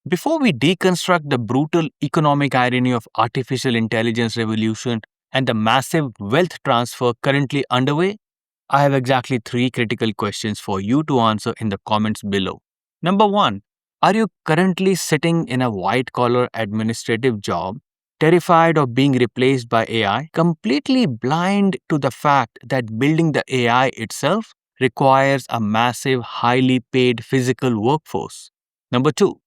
Before we deconstruct the brutal economic irony of artificial intelligence revolution and the massive wealth transfer currently underway, I have exactly three critical questions for you to answer in the comments below. Number one, are you currently sitting in a white collar administrative job, terrified of being replaced by AI, completely blind to the fact that building the AI itself requires a massive, highly paid physical workforce? Number two,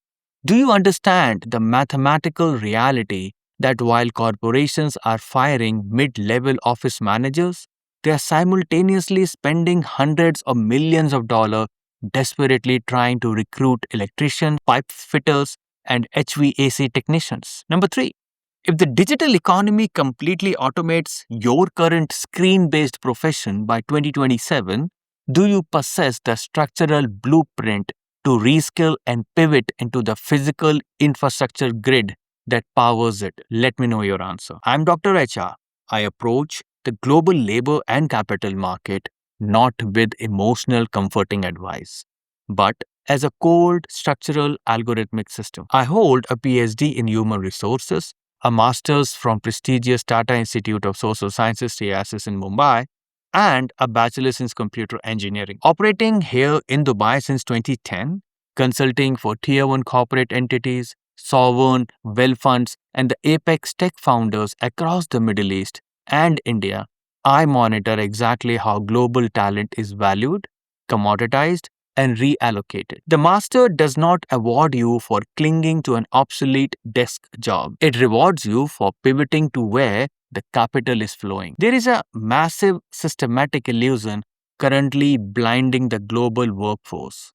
do you understand the mathematical reality that while corporations are firing mid level office managers, they are simultaneously spending hundreds of millions of dollars desperately trying to recruit electricians, pipe fitters, and HVAC technicians? Number three, if the digital economy completely automates your current screen based profession by 2027, do you possess the structural blueprint to reskill and pivot into the physical infrastructure grid that powers it? Let me know your answer. I'm Dr. HR. I approach the global labor and capital market not with emotional comforting advice, but as a cold structural algorithmic system. I hold a PhD in human resources, a master's from prestigious Tata Institute of Social Sciences TISS in Mumbai, and a bachelor's in computer engineering. Operating here in Dubai since 2010, consulting for tier 1 corporate entities, sovereign wealth funds, and the apex tech founders across the Middle East and India, I monitor exactly how global talent is valued, commoditized, and reallocated. The master does not award you for clinging to an obsolete desk job. It rewards you for pivoting to where the capital is flowing. There is a massive systematic illusion currently blinding the global workforce.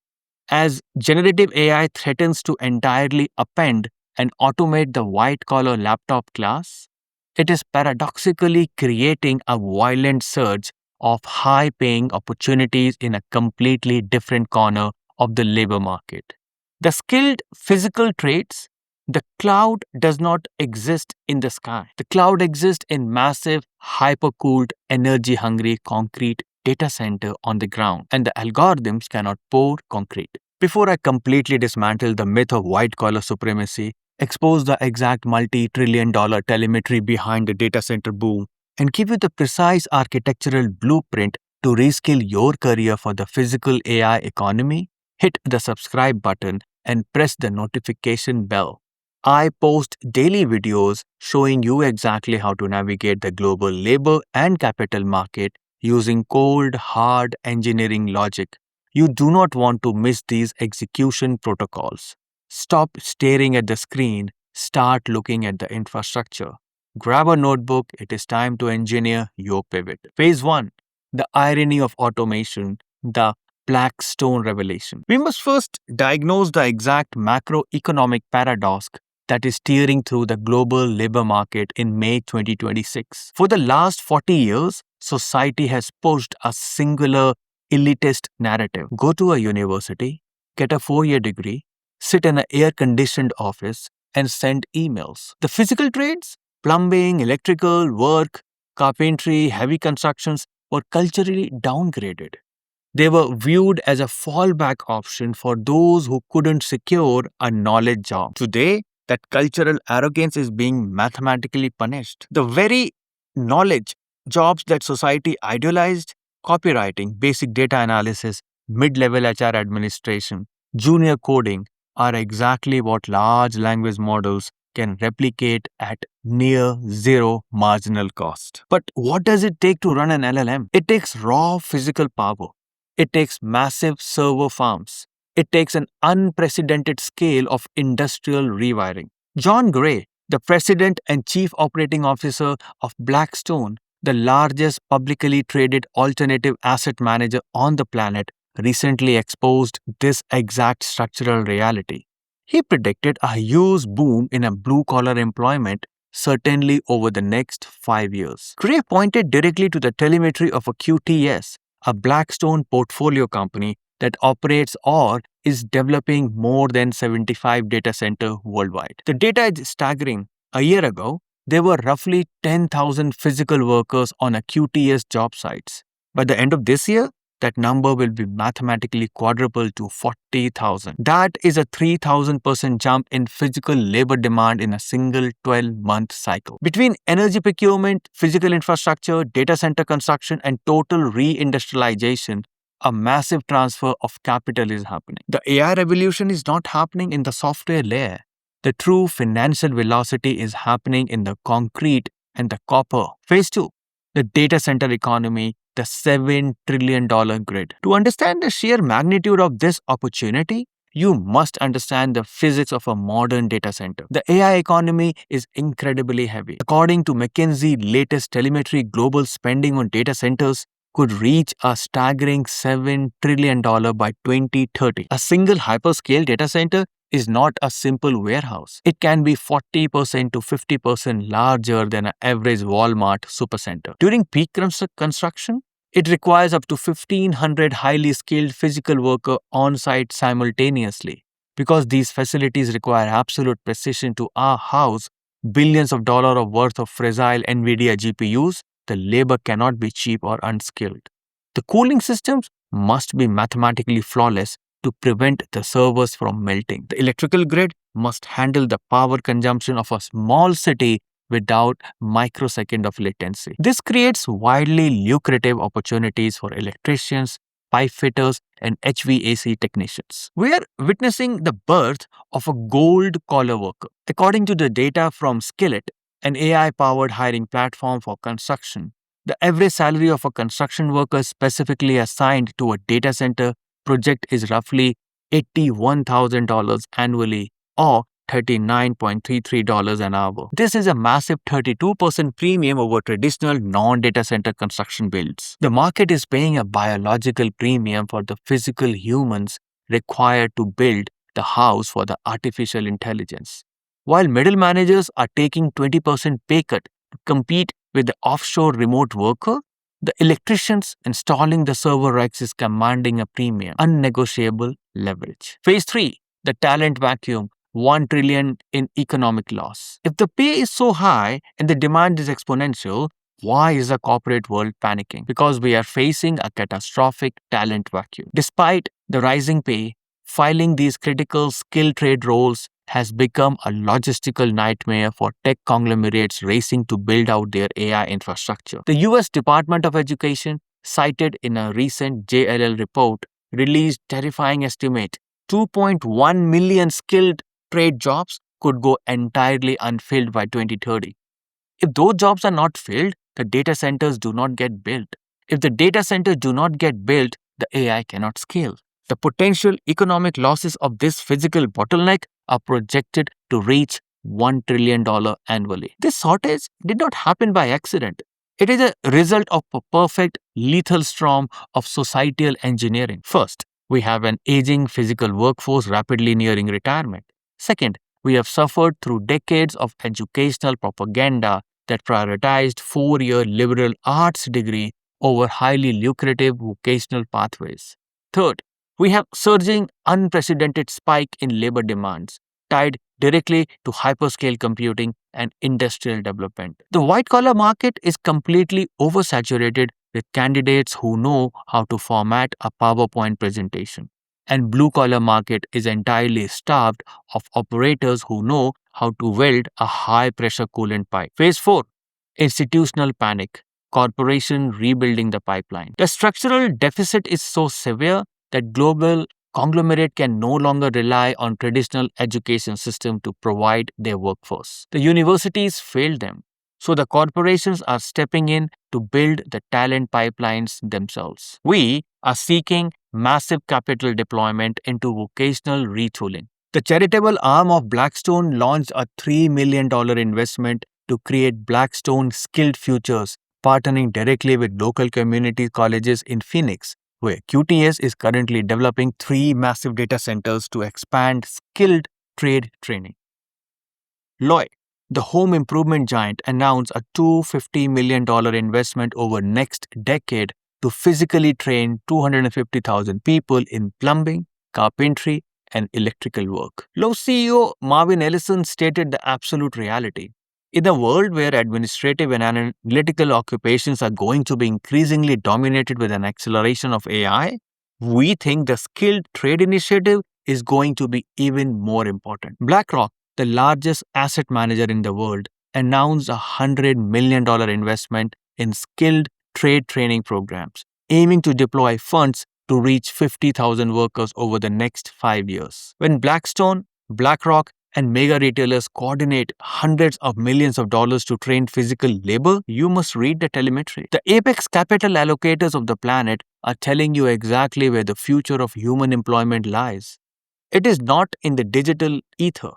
As generative AI threatens to entirely upend and automate the white collar laptop class, it is paradoxically creating a violent surge of high paying opportunities in a completely different corner of the labor market. The skilled physical traits, the cloud does not exist in the sky. The cloud exists in massive, hyper-cooled, energy-hungry concrete data center on the ground, and the algorithms cannot pour concrete. Before I completely dismantle the myth of white-collar supremacy, expose the exact multi-trillion-dollar telemetry behind the data center boom, and give you the precise architectural blueprint to reskill your career for the physical AI economy, hit the subscribe button and press the notification bell. I post daily videos showing you exactly how to navigate the global labor and capital market using cold, hard engineering logic. You do not want to miss these execution protocols. Stop staring at the screen, start looking at the infrastructure. Grab a notebook, it is time to engineer your pivot. Phase 1, the irony of automation, the Blackstone revelation. We must first diagnose the exact macroeconomic paradox that is steering through the global labor market in May 2026. For the last 40 years, society has pushed a singular elitist narrative. Go to a university, get a 4-year degree, sit in an air-conditioned office, and send emails. The physical trades, plumbing, electrical, work, carpentry, heavy constructions, were culturally downgraded. They were viewed as a fallback option for those who couldn't secure a knowledge job. Today, that cultural arrogance is being mathematically punished. The very knowledge jobs that society idealized, copywriting, basic data analysis, mid level HR administration, junior coding, are exactly what large language models can replicate at near zero marginal cost. But what does it take to run an LLM? It takes raw physical power. It takes massive server farms. It takes an unprecedented scale of industrial rewiring. John Gray, the president and chief operating officer of Blackstone, the largest publicly traded alternative asset manager on the planet, recently exposed this exact structural reality. He predicted a huge boom in a blue-collar employment certainly over the next 5 years. Gray pointed directly to the telemetry of a QTS, a Blackstone portfolio company that operates or is developing more than 75 data centers worldwide. The data is staggering. A year ago, there were roughly 10,000 physical workers on a QTS job sites. By the end of this year, that number will be mathematically quadrupled to 40,000. That is a 3,000% jump in physical labor demand in a single 12-month cycle. Between energy procurement, physical infrastructure, data center construction, and total reindustrialization, a massive transfer of capital is happening. The AI revolution is not happening in the software layer. The true financial velocity is happening in the concrete and the copper. Phase 2, the data center economy, the $7 trillion grid. To understand the sheer magnitude of this opportunity, you must understand the physics of a modern data center. The AI economy is incredibly heavy. According to McKinsey's latest telemetry, global spending on data centers could reach a staggering $7 trillion by 2030. A single hyperscale data center is not a simple warehouse. It can be 40% to 50% larger than an average Walmart supercenter. During peak construction, it requires up to 1,500 highly skilled physical workers on site simultaneously. Because these facilities require absolute precision to house billions of dollars worth of fragile NVIDIA GPUs, the labor cannot be cheap or unskilled. The cooling systems must be mathematically flawless to prevent the servers from melting. The electrical grid must handle the power consumption of a small city without microsecond of latency. This creates widely lucrative opportunities for electricians, pipe fitters, and HVAC technicians. We are witnessing the birth of a gold-collar worker. According to the data from Skillet, an AI-powered hiring platform for construction, the average salary of a construction worker specifically assigned to a data center project is roughly $81,000 annually or $39.33 an hour. This is a massive 32% premium over traditional non-data center construction builds. The market is paying a biological premium for the physical humans required to build the house for the artificial intelligence. While middle managers are taking 20% pay cut to compete with the offshore remote worker, the electricians installing the server racks is commanding a premium, unnegotiable leverage. Phase 3, the talent vacuum, $1 trillion in economic loss. If the pay is so high and the demand is exponential, why is the corporate world panicking? Because we are facing a catastrophic talent vacuum. Despite the rising pay, filing these critical skill trade roles has become a logistical nightmare for tech conglomerates racing to build out their AI infrastructure. The US Department of Education, cited in a recent JLL report, released terrifying estimate 2.1 million skilled trade jobs could go entirely unfilled by 2030. If those jobs are not filled, the data centers do not get built. If the data centers do not get built, the AI cannot scale. The potential economic losses of this physical bottleneck are projected to reach $1 trillion annually. This shortage did not happen by accident. It is a result of a perfect lethal storm of societal engineering. First, we have an aging physical workforce rapidly nearing retirement. Second, we have suffered through decades of educational propaganda that prioritized 4-year liberal arts degree over highly lucrative vocational pathways. Third, we have surging unprecedented spike in labor demands tied directly to hyperscale computing and industrial development. The white-collar market is completely oversaturated with candidates who know how to format a PowerPoint presentation, and blue-collar market is entirely starved of operators who know how to weld a high-pressure coolant pipe. Phase 4, institutional panic, corporation rebuilding the pipeline. The structural deficit is so severe that global conglomerate can no longer rely on traditional education system to provide their workforce. The universities failed them, so the corporations are stepping in to build the talent pipelines themselves. We are seeking massive capital deployment into vocational retooling. The charitable arm of Blackstone launched a $3 million investment to create Blackstone Skilled Futures, partnering directly with local community colleges in Phoenix, where QTS is currently developing 3 massive data centers to expand skilled trade training. Lowe, the home improvement giant, announced a $250 million investment over next decade to physically train 250,000 people in plumbing, carpentry, and electrical work. Lowe CEO Marvin Ellison stated the absolute reality. In a world where administrative and analytical occupations are going to be increasingly dominated with an acceleration of AI, we think the skilled trade initiative is going to be even more important. BlackRock, the largest asset manager in the world, announced a $100 million investment in skilled trade training programs, aiming to deploy funds to reach 50,000 workers over the next 5 years. When Blackstone, BlackRock, and mega retailers coordinate hundreds of millions of dollars to train physical labor, you must read the telemetry. The apex capital allocators of the planet are telling you exactly where the future of human employment lies. It is not in the digital ether,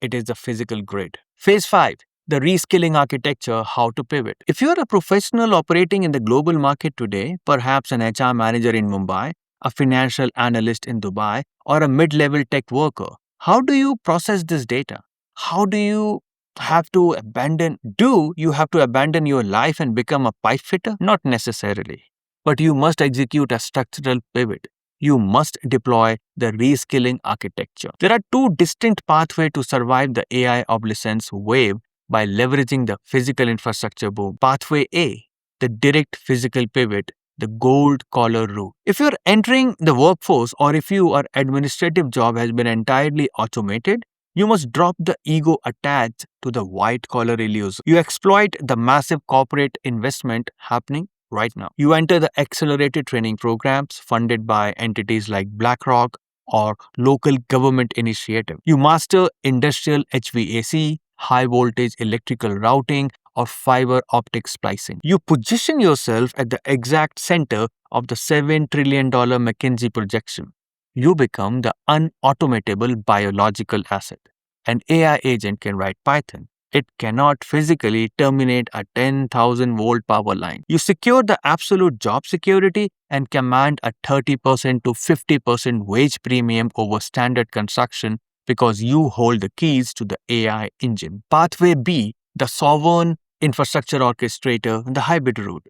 it is the physical grid. Phase 5, the reskilling architecture, how to pivot. If you are a professional operating in the global market today, perhaps an HR manager in Mumbai, a financial analyst in Dubai, or a mid level tech worker, how do you process this data? How do you have to abandon? Do you have to abandon your life and become a pipe fitter? Not necessarily. But you must execute a structural pivot. You must deploy the reskilling architecture. There are two distinct pathways to survive the AI obsolescence wave by leveraging the physical infrastructure boom. Pathway A, the direct physical pivot, the gold collar route. If you're entering the workforce or if your administrative job has been entirely automated, you must drop the ego attached to the white collar illusion. You exploit the massive corporate investment happening right now. You enter the accelerated training programs funded by entities like BlackRock or local government initiative. You master industrial HVAC, high voltage electrical routing, or fiber optic splicing. You position yourself at the exact center of the $7 trillion McKinsey projection. You become the unautomatable biological asset. An AI agent can write Python. It cannot physically terminate a 10,000-volt power line. You secure the absolute job security and command a 30% to 50% wage premium over standard construction because you hold the keys to the AI engine. Pathway B, the sovereign infrastructure orchestrator, and the hybrid route.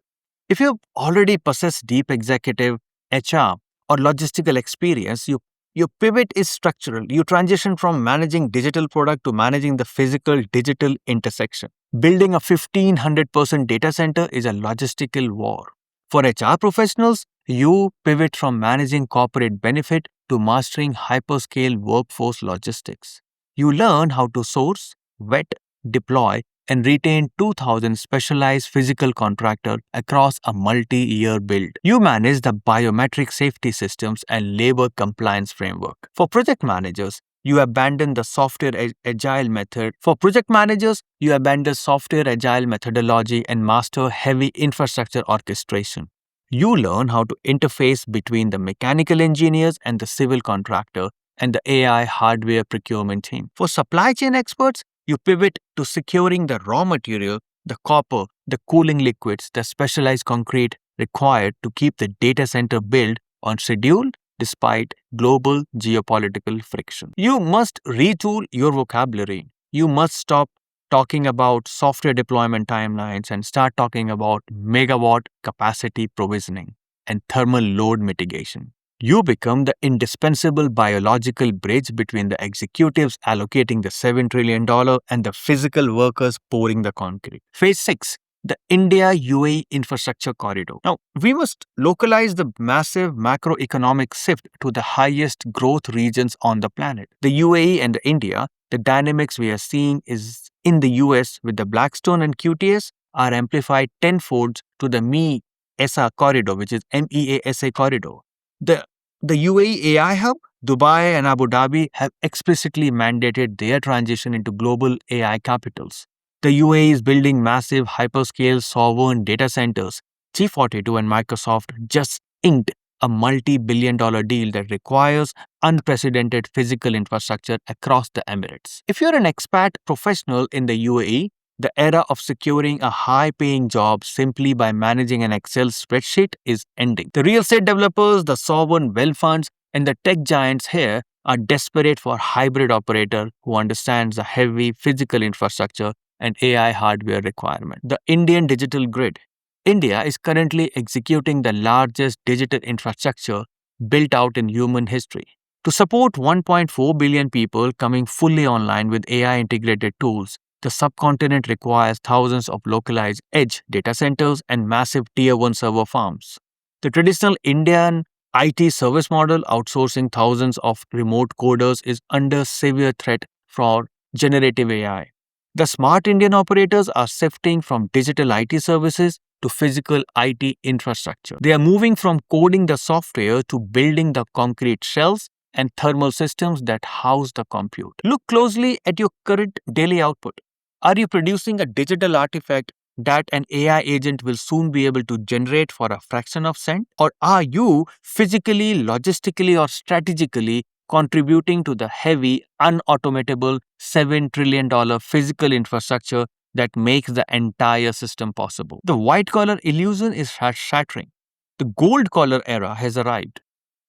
If you already possess deep executive, HR, or logistical experience, your pivot is structural. You transition from managing digital product to managing the physical digital intersection. Building a 1500% data center is a logistical war. For HR professionals, you pivot from managing corporate benefit to mastering hyperscale workforce logistics. You learn how to source, vet, deploy, and retain 2,000 specialized physical contractors across a multi-year build. You manage the biometric safety systems and labor compliance framework. For project managers, you abandon the software agile method. For project managers, you abandon software agile methodology and master heavy infrastructure orchestration. You learn how to interface between the mechanical engineers and the civil contractor and the AI hardware procurement team. For supply chain experts, you pivot to securing the raw material, the copper, the cooling liquids, the specialized concrete required to keep the data center built on schedule despite global geopolitical friction. You must retool your vocabulary. You must stop talking about software deployment timelines and start talking about megawatt capacity provisioning and thermal load mitigation. You become the indispensable biological bridge between the executives allocating the $7 trillion and the physical workers pouring the concrete. Phase 6, the India-UAE infrastructure corridor. Now, we must localize the massive macroeconomic shift to the highest growth regions on the planet. The UAE and the India, the dynamics we are seeing is in the US with the Blackstone and QTS are amplified tenfold to the MESA corridor, which is MEASA corridor. The UAE AI hub, Dubai and Abu Dhabi have explicitly mandated their transition into global AI capitals. The UAE is building massive hyperscale sovereign data centers. G42 and Microsoft just inked a multi-billion-dollar deal that requires unprecedented physical infrastructure across the Emirates. If you're an expat professional in the UAE, the era of securing a high-paying job simply by managing an Excel spreadsheet is ending. The real estate developers, the sovereign wealth funds, and the tech giants here are desperate for hybrid operator who understands the heavy physical infrastructure and AI hardware requirement. The Indian digital grid. India is currently executing the largest digital infrastructure built out in human history. To support 1.4 billion people coming fully online with AI integrated tools, The subcontinent requires thousands of localized edge data centers and massive tier 1 server farms. The traditional Indian IT service model outsourcing thousands of remote coders is under severe threat for generative AI. The smart Indian operators are shifting from digital IT services to physical IT infrastructure. They are moving from coding the software to building the concrete shells and thermal systems that house the compute. Look closely at your current daily output. Are you producing a digital artifact that an AI agent will soon be able to generate for a fraction of cent? Or are you physically, logistically, or strategically contributing to the heavy, unautomatable $7 trillion physical infrastructure that makes the entire system possible? The white collar illusion is shattering. The gold collar era has arrived.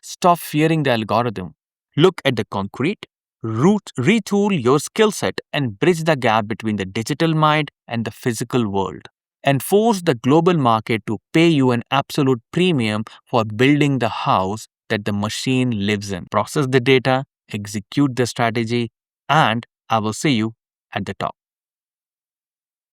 Stop fearing the algorithm. Look at the concrete. Retool your skill set and bridge the gap between the digital mind and the physical world. And force the global market to pay you an absolute premium for building the house that the machine lives in. Process the data, execute the strategy, and I will see you at the top.